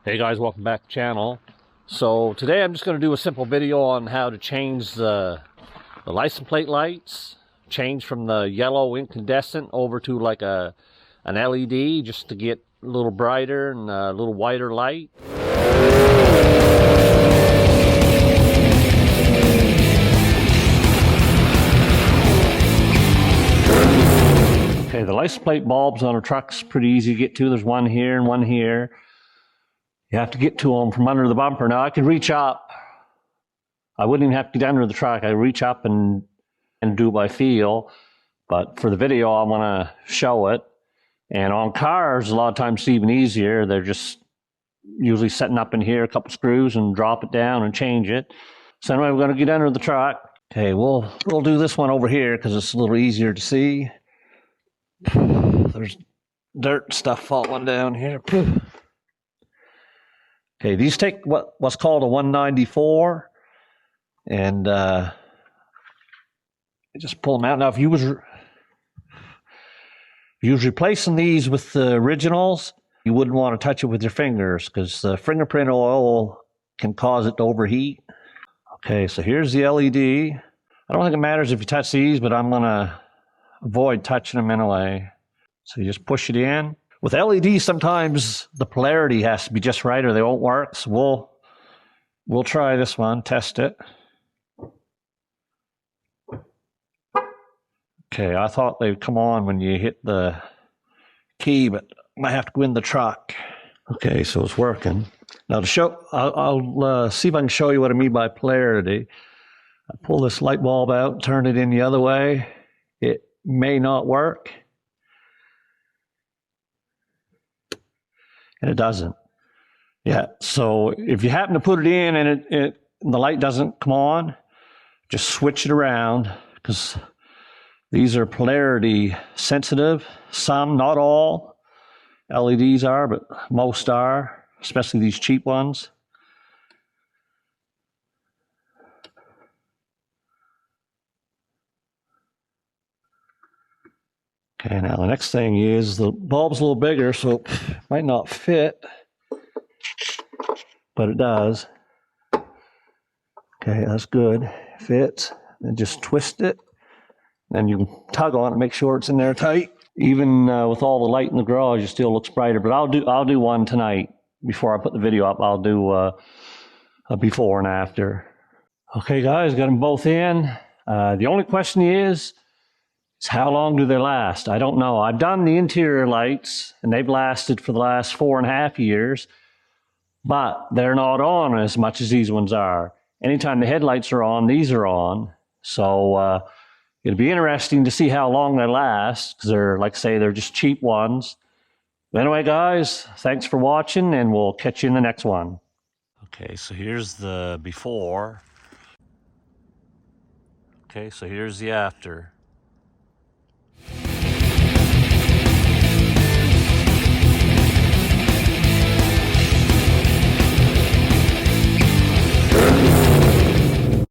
Hey guys, welcome back to the channel. So today I'm just going to do a simple video on how to change the license plate lights. Change from the yellow incandescent over to like an LED, just to get a little brighter and a little whiter light. Okay, the license plate bulbs on a truck's pretty easy to get to. There's one here and one here. You have to get to them from under the bumper. Now I could reach up. I wouldn't even have to get under the truck. I reach up and do it by feel. But for the video, I want to show it. And on cars, a lot of times it's even easier. They're just usually setting up in here, a couple screws, and drop it down and change it. So anyway, we're going to get under the truck. Okay, we'll do this one over here because it's a little easier to see. There's dirt and stuff falling down here. Okay, these take what's called a 194, and just pull them out. Now, if you was replacing these with the originals, you wouldn't want to touch it with your fingers because the fingerprint oil can cause it to overheat. Okay, so here's the LED. I don't think it matters if you touch these, but I'm going to avoid touching them anyway. So you just push it in. With LEDs, sometimes the polarity has to be just right or they won't work. So we'll try this one, test it. Okay, I thought they'd come on when you hit the key, but I might have to go in the truck. Okay, so it's working. Now to show, I'll see if I can show you what I mean by polarity. I pull this light bulb out, turn it in the other way. It may not work. And it doesn't. Yeah, so if you happen to put it in and the light doesn't come on, just switch it around, because these are polarity sensitive. Some, not all, LEDs are, but most are, especially these cheap ones. Okay, now the next thing is the bulb's a little bigger, so it might not fit, but it does. Okay, that's good. Fits. And just twist it. Then you can tug on it, make sure it's in there tight. Even with all the light in the garage, it still looks brighter. But I'll do one tonight before I put the video up. I'll do a before and after. Okay, guys, got them both in. The only question is how long do they last? I don't know. I've done the interior lights, and they've lasted for the last 4.5 years, but they're not on as much as these ones are. Anytime the headlights are on, these are on. So it'll be interesting to see how long they last, because they're, like I say, they're just cheap ones. But anyway, guys, thanks for watching, and we'll catch you in the next one. Okay, so here's the before. Okay, so here's the after.